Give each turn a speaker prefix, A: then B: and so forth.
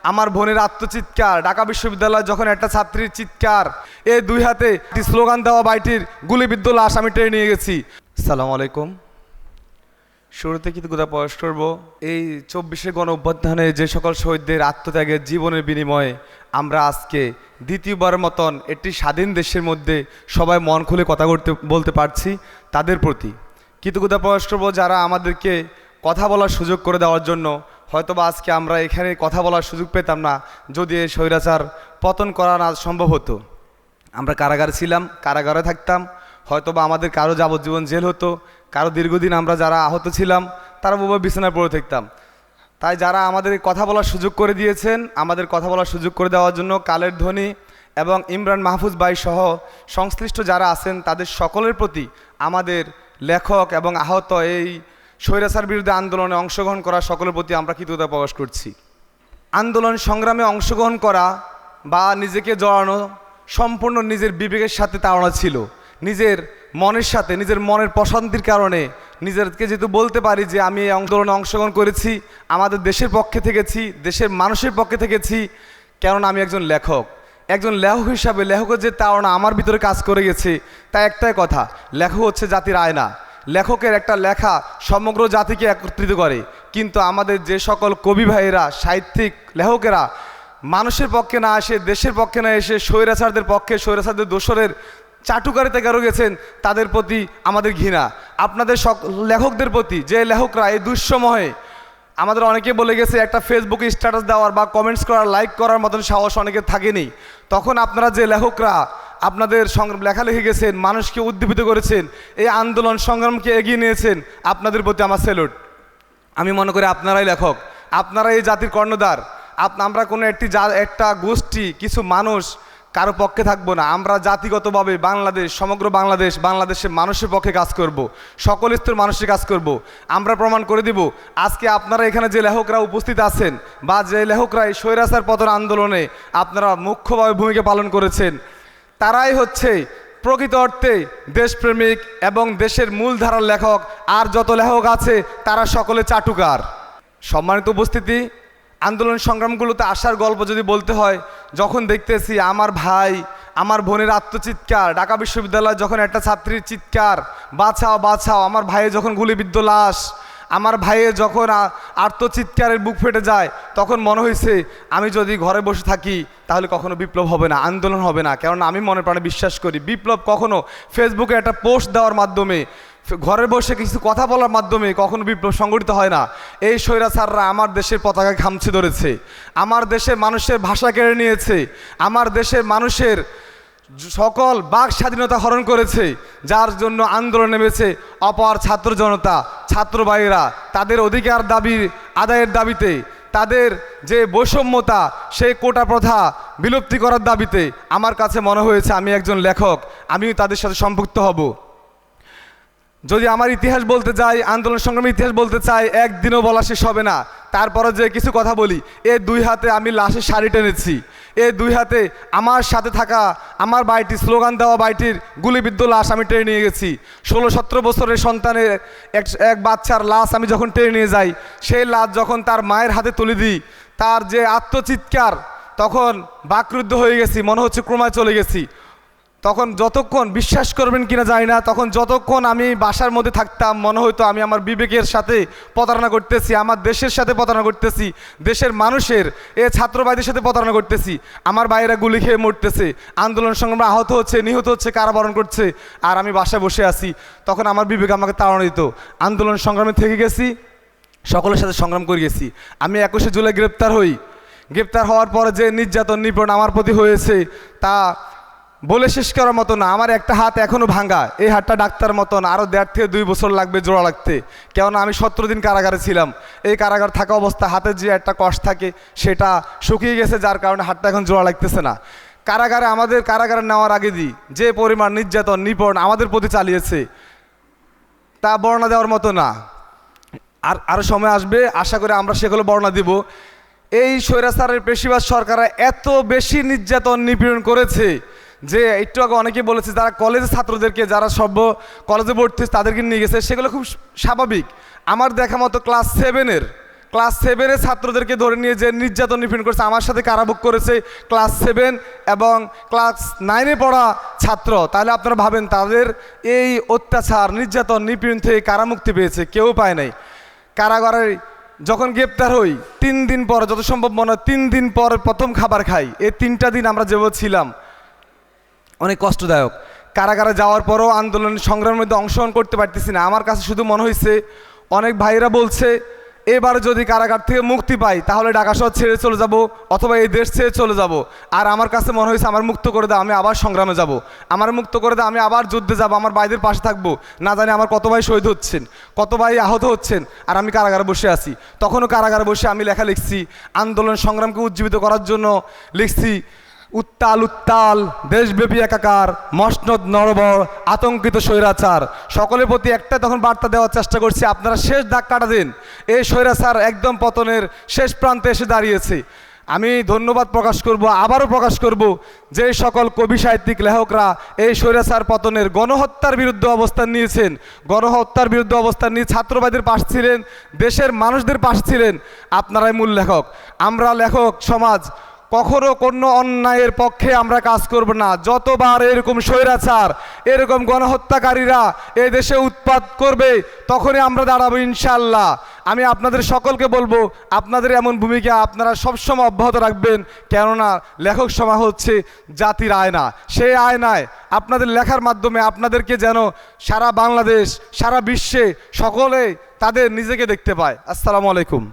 A: আমার বোনের আত্মচিৎকার, ঢাকা বিশ্ববিদ্যালয় যখন একটা ছাত্রীর চিৎকার, এই দুই হাতে স্লোগান দেওয়া বাইটির গুলিবিদ্ধ লাশ আমি টেনে নিয়ে গেছি। আসসালামু আলাইকুম। শুরুতে কৃতজ্ঞতা প্রকাশ করব এই 24শে গণ অভ্যুত্থানে যে সকল শহীদদের আত্মত্যাগের জীবনের বিনিময়ে আমরা আজকে দ্বিতীয়বারের মতন একটি স্বাধীন দেশের মধ্যে সবাই মন খুলে কথা বলতে পারছি, তাদের প্রতি কৃতজ্ঞতা প্রকাশ করব যারা আমাদেরকে কথা বলার সুযোগ করে দেওয়ার জন্য। হয়তোবা আজকে আমরা এখানে কথা বলার সুযোগ পেতাম না যদি এই স্বৈরাচার পতন করা না সম্ভব হতো। আমরা কারাগারে ছিলাম, কারাগারে থাকতাম, হয়তোবা আমাদের কারো যাবজ্জীবন জেল হতো, কারো দীর্ঘদিন আমরা যারা আহত ছিলাম তারা বোবা বিছানায় পড়ে থাকতাম। তাই যারা আমাদের কথা বলার সুযোগ করে দিয়েছেন, আমাদের কথা বলার সুযোগ করে দেওয়ার জন্য কালের ধ্বনি এবং ইমরান মাহফুজ ভাই সহ সংশ্লিষ্ট যারা আছেন তাদের সকলের প্রতি আমাদের লেখক এবং আহত এই স্বৈরাচার বিরুদ্ধে আন্দোলনে অংশগ্রহণ করা সকলের প্রতি আমরা কৃতজ্ঞতা প্রকাশ করছি। আন্দোলন সংগ্রামে অংশগ্রহণ করা বা নিজেকে জড়ানো সম্পূর্ণ নিজের বিবেকের সাথে তাড়না ছিল, নিজের মনের সাথে, নিজের মনের প্রশান্তির কারণে নিজেকে যেহেতু বলতে পারি যে আমি এই আন্দোলনে অংশগ্রহণ করেছি, আমাদের দেশের পক্ষে থেকেছি, দেশের মানুষের পক্ষে থেকেছি, কেননা আমি একজন লেখক। একজন লেখক হিসাবে লেখকের যে তাড়না আমার ভিতরে কাজ করে গেছে, তা একটাই কথা, লেখক হচ্ছে জাতির আয়না। লেখকের একটা লেখা সমগ্র জাতিকে একত্রিত করে, কিন্তু আমাদের যে সকল কবি ভাইয়েরা, সাহিত্যিক লেখকেরা মানুষের পক্ষে না এসে, দেশের পক্ষে না এসে স্বৈরাচারদের পক্ষে, স্বৈরাচারদের দোসরের চাটুকারিতে গেরো গেছেন, তাদের প্রতি আমাদের ঘৃণা। আপনাদের লেখকদের প্রতি, যে লেখকরা এই দুঃসময়ে আমাদের অনেকে বলে গেছে একটা ফেসবুকে স্ট্যাটাস দেওয়ার বা কমেন্টস করার, লাইক করার মতন সাহস অনেকের থাকেনি, তখন আপনারা যে লেখকরা আপনাদের লেখালেখি গেছেন, মানুষকে উদ্দীপিত করেছেন, এই আন্দোলন সংগ্রামকে এগিয়ে নিয়েছেন, আপনাদের প্রতি আমার স্যালুট। আমি মনে করি আপনারাই লেখক, আপনারাই এই জাতির কর্ণধার। আমরা কোনো একটা গোষ্ঠী, কিছু মানুষ কারো পক্ষে থাকবো না, আমরা জাতিগতভাবে বাংলাদেশ, সমগ্র বাংলাদেশের মানুষের পক্ষে কাজ করব, সকল স্তরের মানুষের কাজ করব। আমরা প্রমাণ করে দিব আজকে আপনারা এখানে যে লেখকরা উপস্থিত আছেন বা যে লেখকরা এই স্বৈরাচার পতন আন্দোলনে আপনারা মুখ্যভাবে ভূমিকা পালন করেছেন, তারাই হচ্ছে প্রকৃত অর্থে দেশপ্রেমিক এবং দেশের মূলধারার লেখক। আর যত লেখক আছে তারা সকলে চাটুকার। সম্মানিত উপস্থিতি, আন্দোলন সংগ্রামগুলোতে আসার গল্প যদি বলতে হয়, যখন দেখতেছি আমার ভাই, আমার বোনের আত্মচিৎকার, ঢাকা বিশ্ববিদ্যালয় যখন একটা ছাত্রীর চিৎকার, বাঁচাও বাঁচাও, আমার ভাইয়ের যখন গুলিবিদ্ধ লাশ, আমার ভাইয়ের যখন আত্মচিৎকারের বুক ফেটে যায়, তখন মনে হয়েছে আমি যদি ঘরে বসে থাকি তাহলে কখনো বিপ্লব হবে না, আন্দোলন হবে না। কেননা আমি মনে প্রাণে বিশ্বাস করি বিপ্লব কখনো ফেসবুকে একটা পোস্ট দেওয়ার মাধ্যমে, ঘরে বসে কিছু কথা বলার মাধ্যমে কখনো বিপ্লব সংগঠিত হয় না। এই স্বৈরাচাররা আমার দেশের পতাকা খামচে ধরেছে, আমার দেশের মানুষের ভাষা কেড়ে নিয়েছে, আমার দেশের মানুষের সকল বাক স্বাধীনতা হরণ করেছে, যার জন্য আন্দোলন নেমেছে অপার ছাত্র জনতা, ছাত্র ভাইয়েরা তাদের অধিকার আদায়ের দাবিতে, তাদের যে বৈষম্যতা, সেই কোটা প্রথা বিলুপ্তি করার দাবিতে। আমার কাছে মনে হয়েছে আমি একজন লেখক, আমিও তাদের সাথে সম্পৃক্ত হব। যদি আমার ইতিহাস বলতে যাই, আন্দোলন সংগ্রামের ইতিহাস বলতে চাই, একদিনও বলা শেষ হবে না। তারপরে যে কিছু কথা বলি, এই দুই হাতে আমি লাশের শাড়ি টেনেছি, এই দুই হাতে আমার সাথে থাকা আমার ভাইটি, স্লোগান দেওয়া বাইটির গুলিবিদ্ধ লাশ আমি টেনে নিয়ে গেছি। 16-17 বছরের সন্তানের এক বাচ্চার লাশ আমি যখন টেনে নিয়ে যাই, সেই লাশ যখন তার মায়ের হাতে তুলে দিই, তার যে আত্মচিৎকার, তখন বাকরুদ্ধ হয়ে গেছি, মনে হচ্ছে ক্রমায় চলে গেছি। তখন যতক্ষণ, বিশ্বাস করবেন কিনা জানি না, তখন যতক্ষণ আমি বাসার মধ্যে থাকতাম মনে হতো আমি আমার বিবেকের সাথে প্রতারণা করতেছি, আমার দেশের সাথে প্রতারণা করতেছি, দেশের মানুষের, ছাত্র ভাইদের সাথে প্রতারণা করতেছি। আমার ভাইয়েরা গুলি খেয়ে মরতেছে, আন্দোলন সংগ্রামে আহত হচ্ছে, নিহত হচ্ছে, কারাবরণ করছে, আর আমি বাসায় বসে আছি। তখন আমার বিবেক আমাকে তাড়না দিত। আন্দোলন সংগ্রামে থেকে গেছি, সকলের সাথে সংগ্রাম করে গেছি। আমি 21শে জুলাই গ্রেপ্তার হই। গ্রেপ্তার হওয়ার পরে যে নির্যাতন নিপীড়ন আমার প্রতি হয়েছে তা বলে শেষ করার মতো না। আমার একটা হাত এখনও ভাঙা, এই হাতটা ডাক্তার মতন আরও 1.5 থেকে 2 বছর লাগবে জোড়া লাগতে, কেননা আমি 17 দিন কারাগারে ছিলাম। এই কারাগার থাকা অবস্থা হাতের যে একটা কষ্ট থাকে সেটা শুকিয়ে গেছে, যার কারণে হাতটা এখন জোড়া লাগতেছে না। আমাদের কারাগারে নেওয়ার আগে যে পরিমাণ নির্যাতন নিপীড়ন আমাদের প্রতি চালিয়েছে তা বর্ণনা দেওয়ার মতো না। আরও সময় আসবে, আশা করি আমরা সেগুলো বর্ণনা দিব। এই স্বৈরাচারের পেশিবাদ সরকাররা এত বেশি নির্যাতন নিপীড়ন করেছে যে একটু আগে অনেকে বলেছে যারা কলেজের ছাত্রদেরকে, যারা সব কলেজে ভর্তি তাদেরকে নিয়ে গেছে, সেগুলো খুব স্বাভাবিক। আমার দেখা মতো ক্লাস ক্লাস 7-এর ছাত্রদেরকে ধরে নিয়ে যে নির্যাতন নিপীড়ন করেছে, আমার সাথে কারাভোগ করেছে ক্লাস 7 এবং ক্লাস 9-এ পড়া ছাত্র। তাহলে আপনারা ভাবেন তাদের এই অত্যাচার নির্যাতন নিপীড়ন থেকে কারা মুক্তি পেয়েছে? কেউ পায় নাই। কারাগারে যখন গ্রেপ্তার হই 3 দিন পর, যত সম্ভব মনে হয় 3 দিন পর প্রথম খাবার খাই। এই 3টা দিন আমরা যেভাবে ছিলাম অনেক কষ্টদায়ক। কারাগারে যাওয়ার পরও আন্দোলন সংগ্রামের মধ্যে অংশগ্রহণ করতে পারতেছি না। আমার কাছে শুধু মনে হয়েছে, অনেক ভাইরা বলছে এবার যদি কারাগার থেকে মুক্তি পাই তাহলে ঢাকা শহর ছেড়ে চলে যাব অথবা এই দেশ ছেড়ে চলে যাব। আর আমার কাছে মনে হয়েছে আমার মুক্ত করে দাও, আমি আবার সংগ্রামে যাব, আমার মুক্ত করে দাও, আমি আবার যুদ্ধে যাব, আমার ভাইদের পাশে থাকবো। না জানি আমার কত ভাই শহীদ হচ্ছেন, কত ভাই আহত হচ্ছেন, আর আমি কারাগারে বসে আছি। তখনও কারাগারে বসে আমি লেখা লিখছি, আন্দোলন সংগ্রামকে উজ্জীবিত করার জন্য লিখছি, উত্তাল উত্তাল দেশব্যাপী একাকার, মসনদ নরবর আতঙ্কিত স্বৈরাচার। সকলের প্রতি একটা তখন বার্তা দেওয়ার চেষ্টা করছি, আপনারা শেষ দাগ কাটা দিন, এই স্বৈরাচার একদম পতনের শেষ প্রান্তে এসে দাঁড়িয়েছে। আমি ধন্যবাদ প্রকাশ করব, আবারও প্রকাশ করব যে সকল কবি সাহিত্যিক লেখকরা এই স্বৈরাচার পতনের গণহত্যার বিরুদ্ধে অবস্থান নিয়েছেন, গণহত্যার বিরুদ্ধে অবস্থান নিয়ে ছাত্রবাদীর পাশ ছিলেন, দেশের মানুষদের পাশ ছিলেন, আপনারাই মূল লেখক। আমরা লেখক সমাজ কখনো কোনো অন্যায়ের পক্ষে আমরা কাজ করব না। যতবার এরকম স্বৈরাচার, এরকম গণহত্যাকারীরা এই দেশে উৎপাত করবে তখনই আমরা দাঁড়াবো ইনশাল্লাহ। আমি আপনাদের সকলকে বলবো, আপনাদের এমন ভূমিকা আপনারা সবসময় অব্যাহত রাখবেন, কেননা লেখক সমাজ হচ্ছে জাতির আয়না। সেই আয়নায় আপনাদের লেখার মাধ্যমে আপনাদেরকে যেন সারা বাংলাদেশ, সারা বিশ্বে সকলে তাদের নিজেকে দেখতে পায়। আসসালামু আলাইকুম।